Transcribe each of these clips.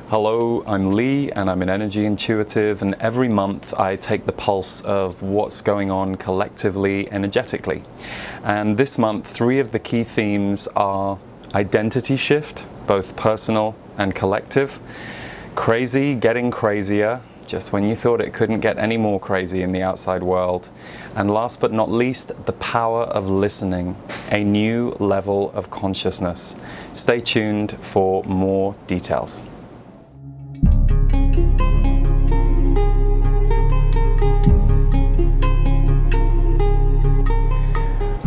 Hello, I'm Lee and I'm an energy intuitive, and every month I take the pulse of what's going on collectively energetically. And this month, 3 of the key themes are identity shift, both personal and collective, crazy getting crazier, just when you thought it couldn't get any more crazy in the outside world, and last but not least, the power of listening, a new level of consciousness. Stay tuned for more details.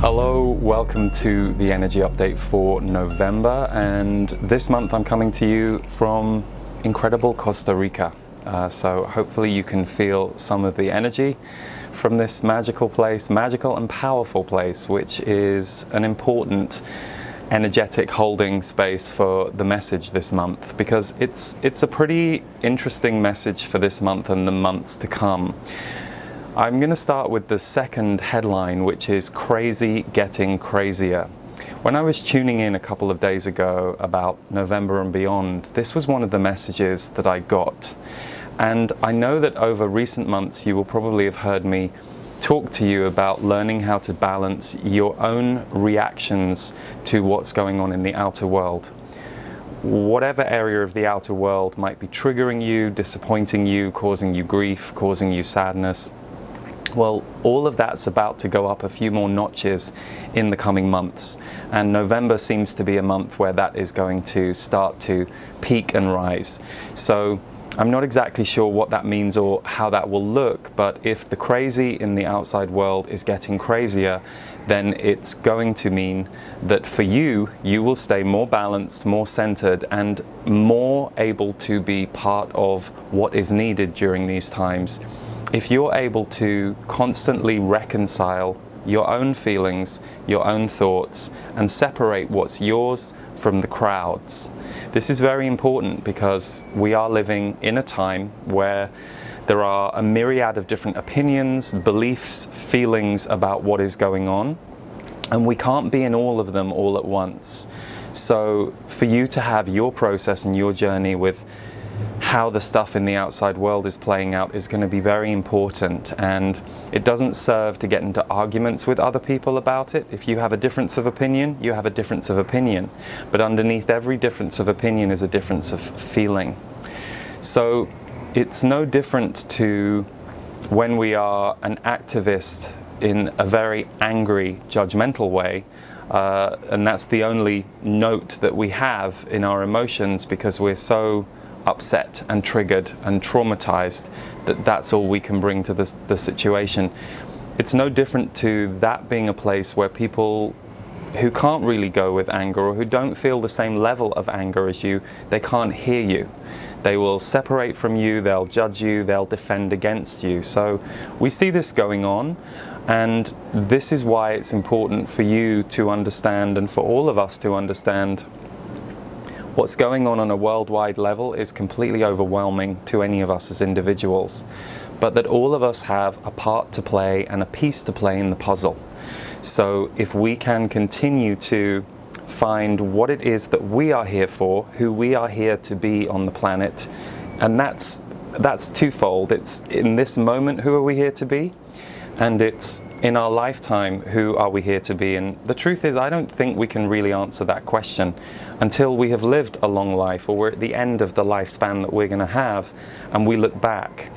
Hello, welcome to the energy update for November, and this month I'm coming to you from incredible Costa Rica. So hopefully you can feel some of the energy from this magical place, magical and powerful place, which is an important energetic holding space for the message this month, because it's a pretty interesting message for this month and the months to come. I'm going to start with the second headline, which is crazy getting crazier. When I was tuning in a couple of days ago about November and beyond, this was one of the messages that I got. And I know that over recent months you will probably have heard me talk to you about learning how to balance your own reactions to what's going on in the outer world. Whatever area of the outer world might be triggering you, disappointing you, causing you grief, causing you sadness, well, all of that's about to go up a few more notches in the coming months. And November seems to be a month where that is going to start to peak and rise. So I'm not exactly sure what that means or how that will look, but if the crazy in the outside world is getting crazier, then it's going to mean that for you, you will stay more balanced, more centered, and more able to be part of what is needed during these times. If you're able to constantly reconcile your own feelings, your own thoughts, and separate what's yours from the crowd's. This is very important because we are living in a time where there are a myriad of different opinions, beliefs, feelings about what is going on, and we can't be in all of them all at once. So for you to have your process and your journey with how the stuff in the outside world is playing out is going to be very important, and it doesn't serve to get into arguments with other people about it. If you have a difference of opinion, you have a difference of opinion, but underneath every difference of opinion is a difference of feeling. So it's no different to when we are an activist in a very angry, judgmental way, and that's the only note that we have in our emotions because we're so upset and triggered and traumatized that's all we can bring to the situation. It's no different to that being a place where people who can't really go with anger, or who don't feel the same level of anger as you, they can't hear you. They will separate from you, they'll judge you, they'll defend against you. So we see this going on, and this is why it's important for you to understand, and for all of us to understand, what's going on a worldwide level is completely overwhelming to any of us as individuals, but that all of us have a part to play and a piece to play in the puzzle. So if we can continue to find what it is that we are here for, who we are here to be on the planet, and that's twofold. It's in this moment, who are we here to be? And it's in our lifetime, who are we here to be? And the truth is, I don't think we can really answer that question until we have lived a long life, or we're at the end of the lifespan that we're going to have, and we look back.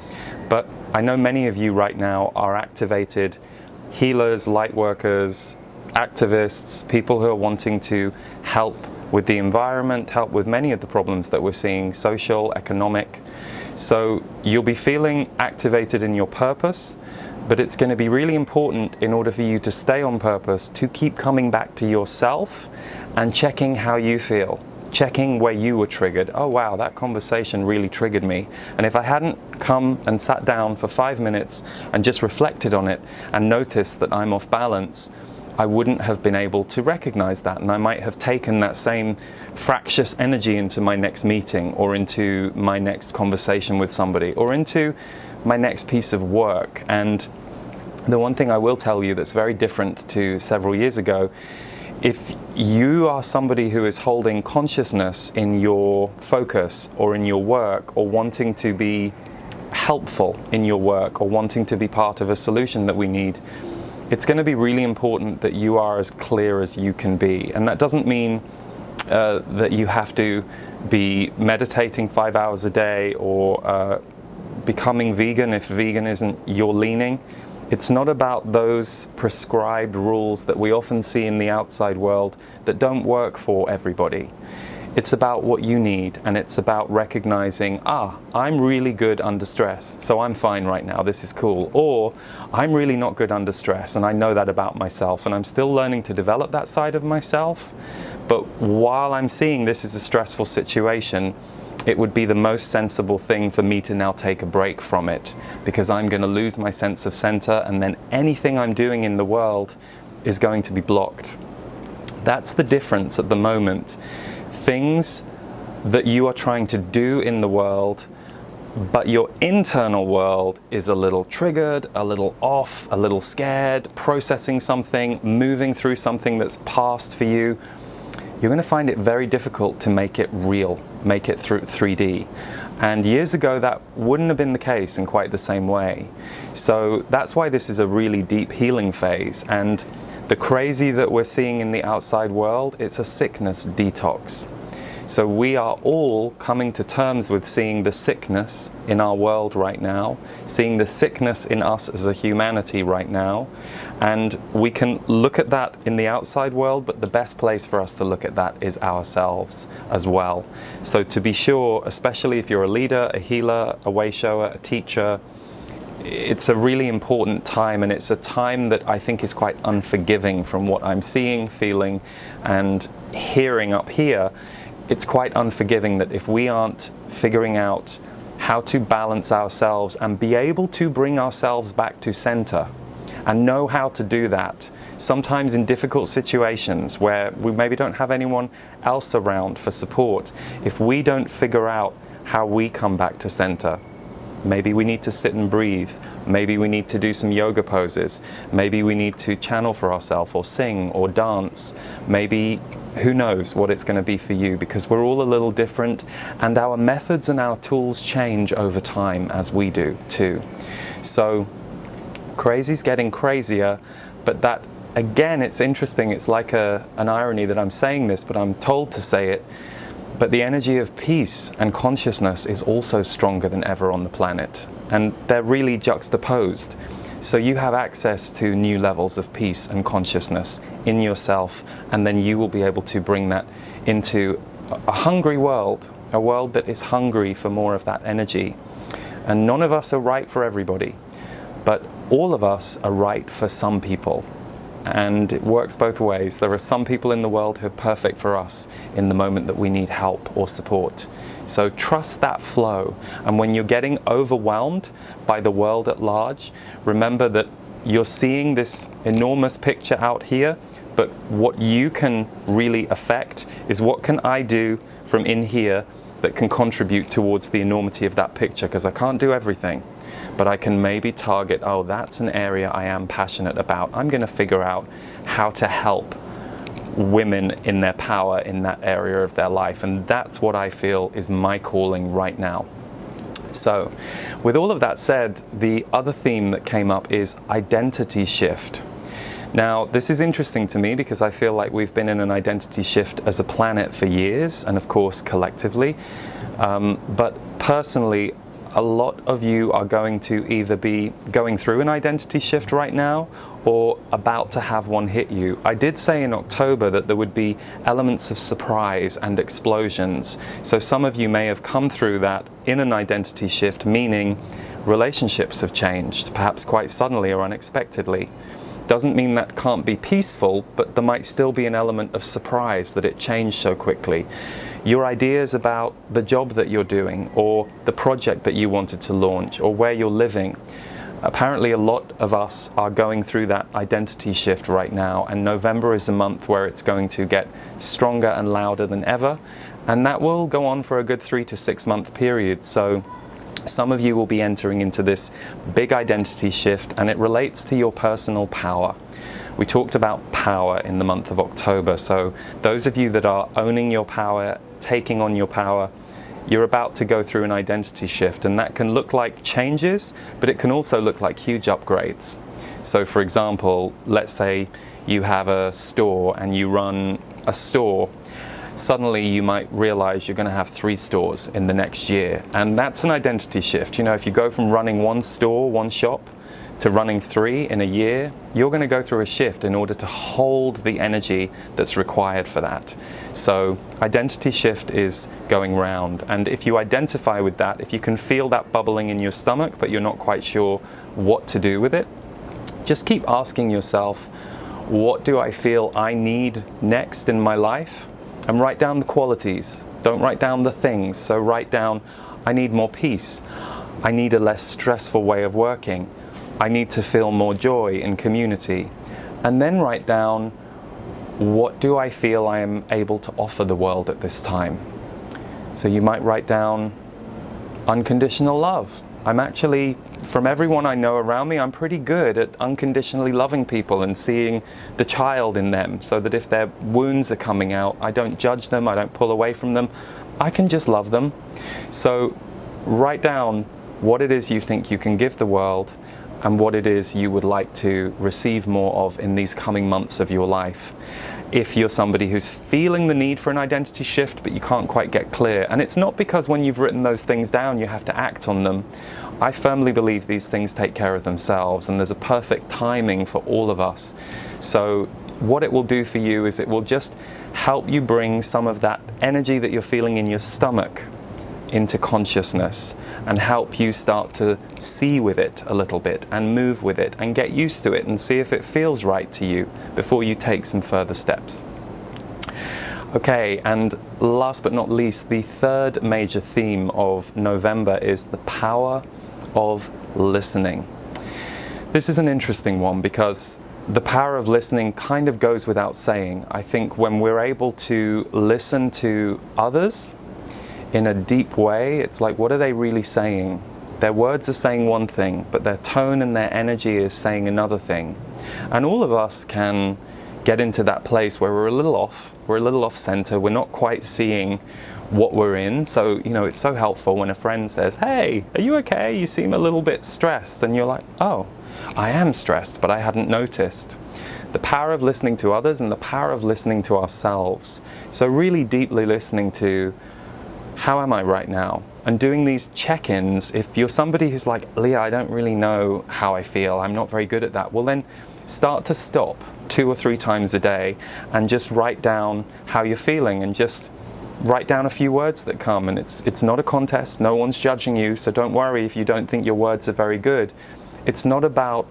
But I know many of you right now are activated healers, light workers, activists, people who are wanting to help with the environment, help with many of the problems that we're seeing, social, economic. So you'll be feeling activated in your purpose, but it's going to be really important, in order for you to stay on purpose, to keep coming back to yourself and checking how you feel, checking where you were triggered. Oh wow, that conversation really triggered me. And if I hadn't come and sat down for 5 minutes and just reflected on it and noticed that I'm off balance, I wouldn't have been able to recognize that, and I might have taken that same fractious energy into my next meeting, or into my next conversation with somebody, or into my next piece of work. And the one thing I will tell you that's very different to several years ago if you are somebody who is holding consciousness in your focus or in your work, or wanting to be helpful in your work, or wanting to be part of a solution that we need, it's going to be really important that you are as clear as you can be. And that doesn't mean that you have to be meditating 5 hours a day, or becoming vegan if vegan isn't your leaning. It's not about those prescribed rules that we often see in the outside world that don't work for everybody. It's about what you need, and it's about recognizing, I'm really good under stress, so I'm fine right now, this is cool. Or, I'm really not good under stress, and I know that about myself, and I'm still learning to develop that side of myself. But while I'm seeing this as a stressful situation, it would be the most sensible thing for me to now take a break from it, because I'm going to lose my sense of center, and then anything I'm doing in the world is going to be blocked. That's the difference at the moment. Things that you are trying to do in the world, but your internal world is a little triggered, a little off, a little scared, processing something, moving through something that's past for you, you're going to find it very difficult to make it real, make it through 3D. And years ago, that wouldn't have been the case in quite the same way. So that's why this is a really deep healing phase. And the crazy that we're seeing in the outside world, it's a sickness detox. So we are all coming to terms with seeing the sickness in our world right now, seeing the sickness in us as a humanity right now. And we can look at that in the outside world, but the best place for us to look at that is ourselves as well. So to be sure, especially if you're a leader, a healer, a way shower, a teacher, it's a really important time, and it's a time that I think is quite unforgiving from what I'm seeing, feeling, and hearing up here. It's quite unforgiving that if we aren't figuring out how to balance ourselves and be able to bring ourselves back to center, and know how to do that, sometimes in difficult situations where we maybe don't have anyone else around for support, if we don't figure out how we come back to center, maybe we need to sit and breathe, maybe we need to do some yoga poses, maybe we need to channel for ourselves, or sing, or dance, maybe who knows what it's going to be for you, because we're all a little different, and our methods and our tools change over time as we do too. So crazy's getting crazier, but that, again, it's interesting, it's like an irony that I'm saying this, but I'm told to say it. But the energy of peace and consciousness is also stronger than ever on the planet. And they're really juxtaposed. So you have access to new levels of peace and consciousness in yourself, and then you will be able to bring that into a hungry world, a world that is hungry for more of that energy. And none of us are right for everybody, but all of us are right for some people. And it works both ways. There are some people in the world who are perfect for us in the moment that we need help or support. So trust that flow. And when you're getting overwhelmed by the world at large, remember that you're seeing this enormous picture out here, but what you can really affect is, what can I do from in here that can contribute towards the enormity of that picture? Because I can't do everything. But I can maybe target, that's an area I am passionate about. I'm going to figure out how to help women in their power in that area of their life. And that's what I feel is my calling right now. So with all of that said, the other theme that came up is identity shift. Now, this is interesting to me because I feel like we've been in an identity shift as a planet for years, and of course collectively. But personally, a lot of you are going to either be going through an identity shift right now, or about to have one hit you. I did say in October that there would be elements of surprise and explosions. So some of you may have come through that in an identity shift, meaning relationships have changed, perhaps quite suddenly or unexpectedly. Doesn't mean that can't be peaceful, but there might still be an element of surprise that it changed so quickly. Your ideas about the job that you're doing, or the project that you wanted to launch, or where you're living. Apparently a lot of us are going through that identity shift right now, and November is a month where it's going to get stronger and louder than ever, and that will go on for a good 3 to 6 month period. So some of you will be entering into this big identity shift, and it relates to your personal power. We talked about power in the month of October. So those of you that are owning your power, taking on your power, you're about to go through an identity shift, and that can look like changes, but it can also look like huge upgrades. So for example, let's say you have a store and you run a store. Suddenly you might realize you're going to have 3 stores in the next year, and that's an identity shift. You know, if you go from running 1 store, 1 shop, to running 3 in a year, you're going to go through a shift in order to hold the energy that's required for that. So identity shift is going round, and if you identify with that, if you can feel that bubbling in your stomach but you're not quite sure what to do with it, just keep asking yourself, what do I feel I need next in my life? And write down the qualities. Don't write down the things. So write down, I need more peace. I need a less stressful way of working. I need to feel more joy in community. And then write down, what do I feel I am able to offer the world at this time? So you might write down unconditional love. I'm actually, from everyone I know around me, I'm pretty good at unconditionally loving people and seeing the child in them, so that if their wounds are coming out, I don't judge them, I don't pull away from them, I can just love them. So write down what it is you think you can give the world and what it is you would like to receive more of in these coming months of your life. If you're somebody who's feeling the need for an identity shift but you can't quite get clear, and it's not because when you've written those things down you have to act on them. I firmly believe these things take care of themselves, and there's a perfect timing for all of us. So what it will do for you is it will just help you bring some of that energy that you're feeling in your stomach into consciousness, and help you start to see with it a little bit and move with it and get used to it and see if it feels right to you before you take some further steps. Okay, and last but not least, the third major theme of November is the power of listening. This is an interesting one because the power of listening kind of goes without saying. I think when we're able to listen to others in a deep way, it's like, what are they really saying? Their words are saying one thing, but their tone and their energy is saying another thing. And all of us can get into that place where we're a little off center, we're not quite seeing what we're in. So, you know, it's so helpful when a friend says, hey, are you okay? You seem a little bit stressed. And you're like, oh, I am stressed, but I hadn't noticed. The power of listening to others and the power of listening to ourselves. So really deeply listening to, how am I right now? And doing these check-ins. If you're somebody who's like, Leah, I don't really know how I feel, I'm not very good at that, well then start to stop 2 or 3 times a day and just write down how you're feeling, and just write down a few words that come. And it's not a contest, no one's judging you, so don't worry if you don't think your words are very good. It's not about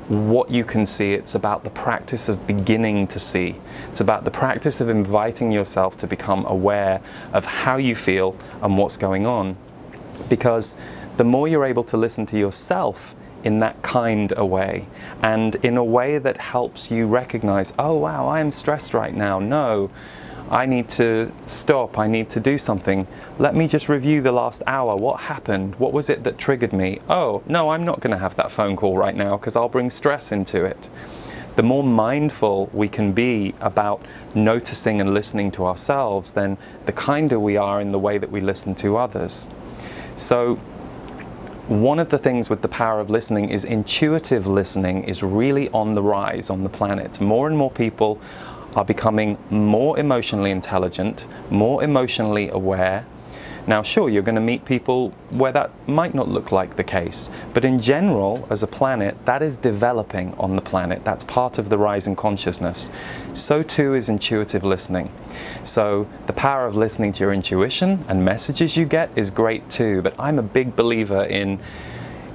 what you can see, it's about the practice of beginning to see. It's about the practice of inviting yourself to become aware of how you feel and what's going on. Because the more you're able to listen to yourself in that kind of way, and in a way that helps you recognize, oh wow, I am stressed right now, no, I need to stop, I need to do something. Let me just review the last hour. What happened? What was it that triggered me? Oh, no, I'm not going to have that phone call right now because I'll bring stress into it. The more mindful we can be about noticing and listening to ourselves, then the kinder we are in the way that we listen to others. So one of the things with the power of listening is intuitive listening is really on the rise on the planet. More and more people are becoming more emotionally intelligent, more emotionally aware. Now sure, you're going to meet people where that might not look like the case, but in general, as a planet, that is developing on the planet. That's part of the rise in consciousness. So too is intuitive listening. So the power of listening to your intuition and messages you get is great too, but I'm a big believer in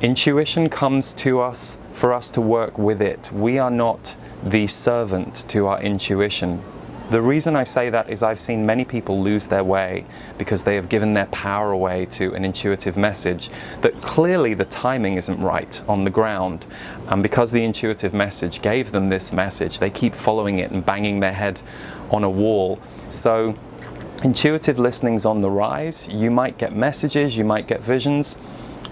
intuition comes to us for us to work with it. We are not the servant to our intuition. The reason I say that is I've seen many people lose their way because they have given their power away to an intuitive message that clearly the timing isn't right on the ground. And because the intuitive message gave them this message, they keep following it and banging their head on a wall. So intuitive listening's on the rise. You might get messages, you might get visions,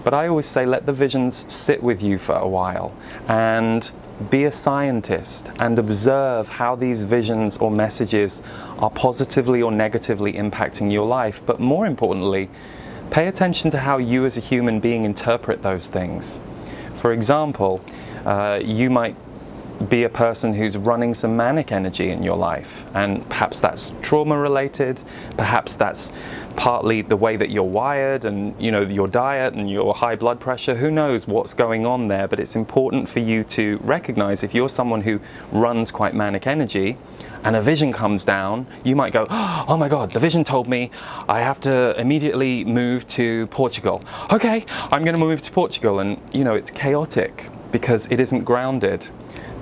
but I always say let the visions sit with you for a while and be a scientist and observe how these visions or messages are positively or negatively impacting your life. But more importantly, pay attention to how you as a human being interpret those things. For example, you might be a person who's running some manic energy in your life, and perhaps that's trauma related, perhaps that's partly the way that you're wired and your diet and your high blood pressure. Who knows what's going on there, but it's important for you to recognize if you're someone who runs quite manic energy and a vision comes down, you might go, oh my God, the vision told me I have to immediately move to Portugal. Okay, I'm going to move to Portugal, and it's chaotic because it isn't grounded.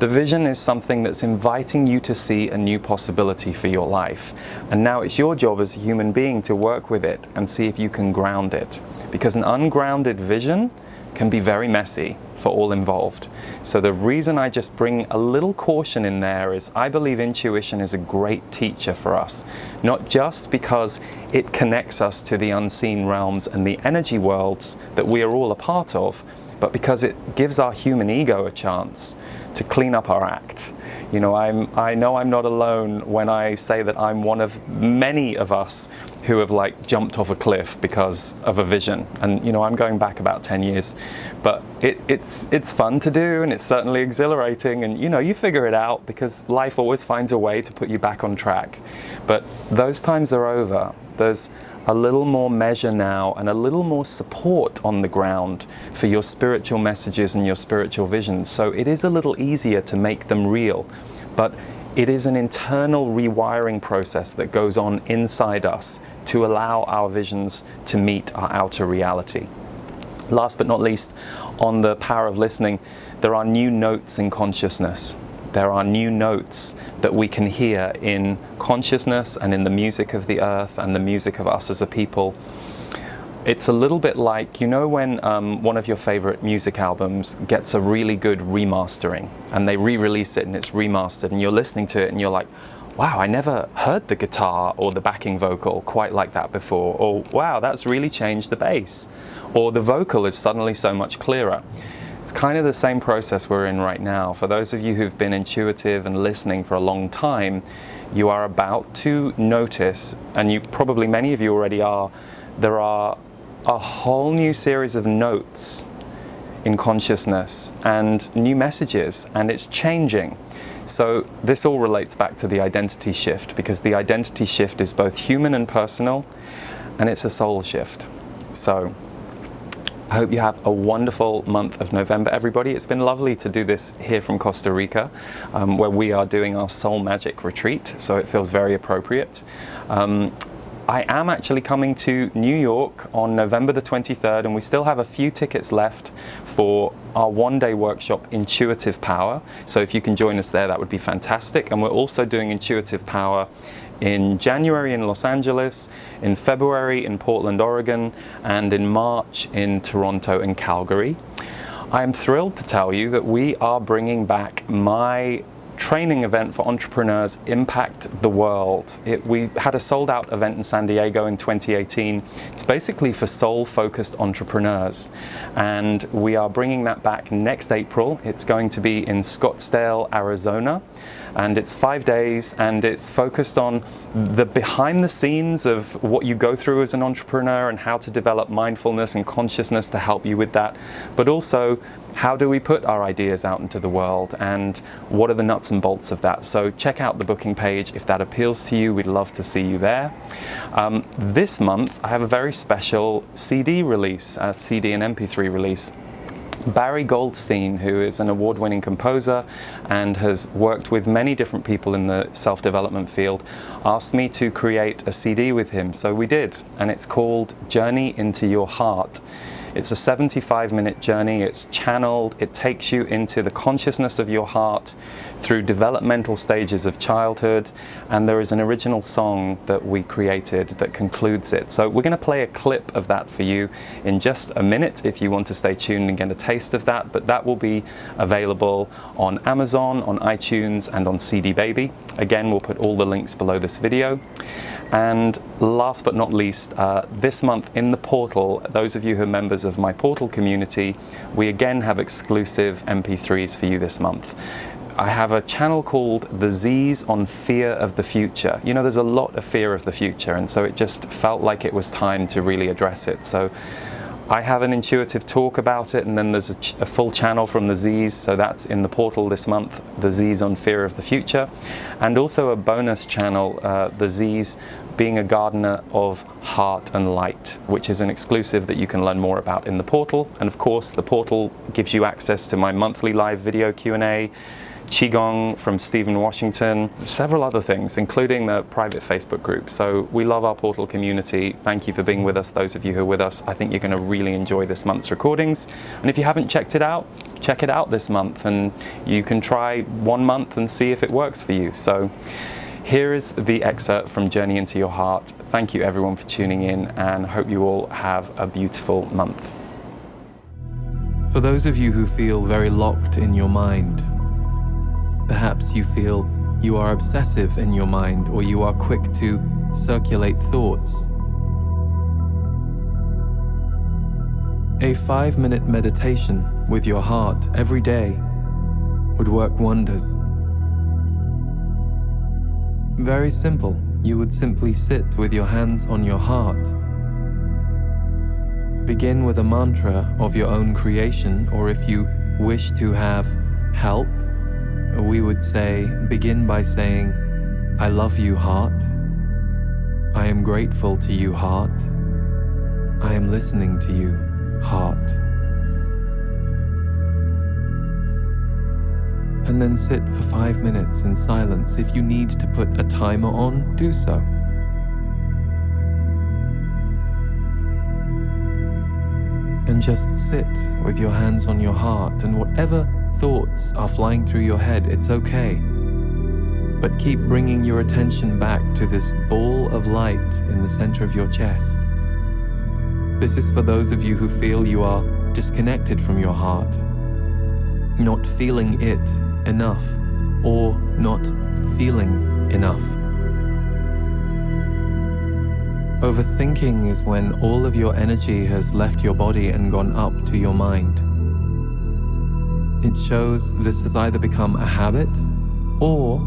The vision is something that's inviting you to see a new possibility for your life. And now it's your job as a human being to work with it and see if you can ground it. Because an ungrounded vision can be very messy for all involved. So the reason I just bring a little caution in there is I believe intuition is a great teacher for us. Not just because it connects us to the unseen realms and the energy worlds that we are all a part of, but because it gives our human ego a chance to clean up our act. I know I'm not alone when I say that I'm one of many of us who have jumped off a cliff because of a vision. And I'm going back about 10 years, but it's fun to do, and it's certainly exhilarating, and you figure it out because life always finds a way to put you back on track. But those times are over. There's a little more measure now and a little more support on the ground for your spiritual messages and your spiritual visions. So it is a little easier to make them real, but it is an internal rewiring process that goes on inside us to allow our visions to meet our outer reality. Last but not least, on the power of listening, there are new notes in consciousness. There are new notes that we can hear in consciousness and in the music of the earth and the music of us as a people. It's a little bit like, when one of your favorite music albums gets a really good remastering and they re-release it and it's remastered and you're listening to it and you're like, wow, I never heard the guitar or the backing vocal quite like that before. Or wow, that's really changed the bass. Or the vocal is suddenly so much clearer. It's kind of the same process we're in right now. For those of you who've been intuitive and listening for a long time, you are about to notice, and many of you already are, there are a whole new series of notes in consciousness and new messages, and it's changing. So this all relates back to the identity shift, because the identity shift is both human and personal, and it's a soul shift. So I hope you have a wonderful month of November, everybody. It's been lovely to do this here from Costa Rica, where we are doing our Soul Magic retreat, so it feels very appropriate. I am actually coming to New York on November the 23rd, and we still have a few tickets left for our one-day workshop, Intuitive Power. So if you can join us there, that would be fantastic. And we're also doing Intuitive Power in January in Los Angeles, in February in Portland, Oregon, and in March in Toronto and Calgary. I am thrilled to tell you that we are bringing back my training event for entrepreneurs, Impact the World. We had a sold out event in San Diego in 2018. It's basically for soul-focused entrepreneurs. And we are bringing that back next April. It's going to be in Scottsdale, Arizona. And it's 5 days, and it's focused on the behind the scenes of what you go through as an entrepreneur and how to develop mindfulness and consciousness to help you with that. But also, how do we put our ideas out into the world, and what are the nuts and bolts of that? So check out the booking page if that appeals to you. We'd love to see you there. This month, I have a very special CD release, a CD and MP3 release. Barry Goldstein, who is an award-winning composer and has worked with many different people in the self-development field, asked me to create a CD with him. So we did, and it's called Journey into Your Heart. It's a 75-minute journey. It's channeled. It takes you into the consciousness of your heart through developmental stages of childhood, and there is an original song that we created that concludes it. So we're going to play a clip of that for you in just a minute if you want to stay tuned and get a taste of that, but that will be available on Amazon, on iTunes, and on CD Baby. Again, we'll put all the links below this video. And last but not least, this month in the portal, those of you who are members members of my portal community, we again have exclusive MP3s for you this month. I have a channel called The Z's on Fear of the Future. You know, there's a lot of fear of the future, and so it just felt like it was time to really address it. So I have an intuitive talk about it, and then there's a full channel from the Z's, so that's in the portal this month, the Z's on Fear of the Future, and also a bonus channel, the Z's being a gardener of heart and light, which is an exclusive that you can learn more about in the portal. And of course, the portal gives you access to my monthly live video Q&A, Qigong from Stephen Washington, several other things, including the private Facebook group. So we love our portal community. Thank you for being with us, those of you who are with us. I think you're going to really enjoy this month's recordings. And if you haven't checked it out, check it out this month, and you can try 1 month and see if it works for you. So here is the excerpt from Journey into Your Heart. Thank you everyone for tuning in, and hope you all have a beautiful month. For those of you who feel very locked in your mind, perhaps you feel you are obsessive in your mind, or you are quick to circulate thoughts. A 5-minute meditation with your heart every day would work wonders. Very simple. You would simply sit with your hands on your heart. Begin with a mantra of your own creation, or if you wish to have help, we would say, begin by saying, I love you, heart. I am grateful to you, heart. I am listening to you, heart. And then sit for 5 minutes in silence. If you need to put a timer on, do so. And just sit with your hands on your heart, and whatever thoughts are flying through your head, it's okay. But keep bringing your attention back to this ball of light in the center of your chest. This is for those of you who feel you are disconnected from your heart, not feeling it enough, or not feeling enough. Overthinking is when all of your energy has left your body and gone up to your mind. It shows this has either become a habit, or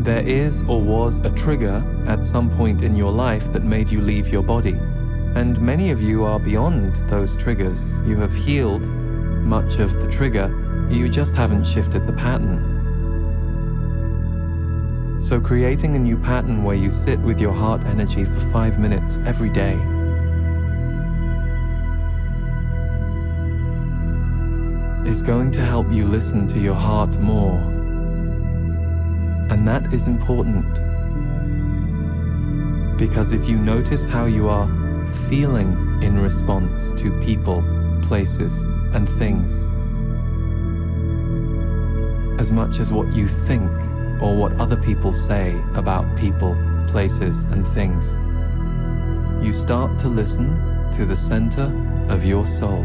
there is or was a trigger at some point in your life that made you leave your body. And many of you are beyond those triggers. You have healed much of the trigger, you just haven't shifted the pattern. So creating a new pattern where you sit with your heart energy for 5 minutes every day. Is going to help you listen to your heart more. And that is important, because if you notice how you are feeling in response to people, places, and things, as much as what you think or what other people say about people, places, and things, you start to listen to the center of your soul.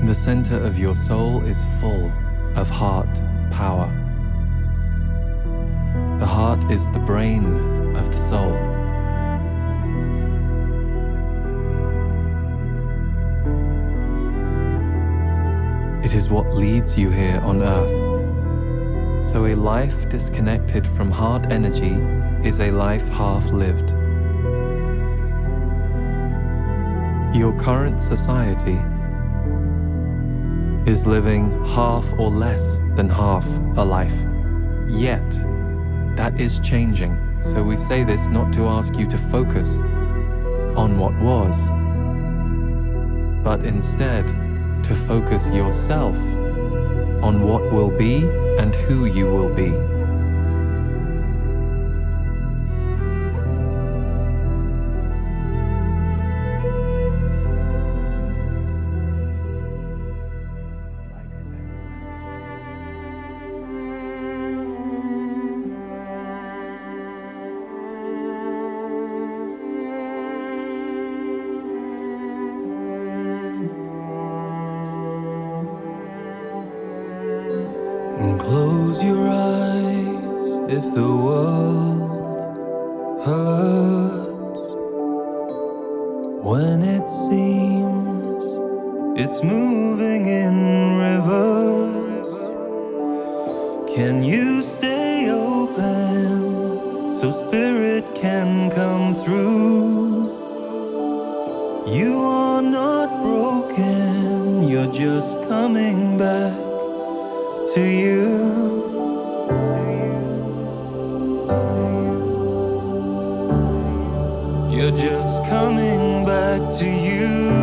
The center of your soul is full of heart power. The heart is the brain of the soul. It is what leads you here on earth. So a life disconnected from heart energy is a life half lived. Your current society is living half or less than half a life. Yet, that is changing. So we say this not to ask you to focus on what was, but instead to focus yourself on what will be and who you will be. Close your eyes if the world hurts. when it seems it's moving in reverse. Can you stay open so spirit can come through? You are not broken, you're just coming back to you. You're just coming back to you.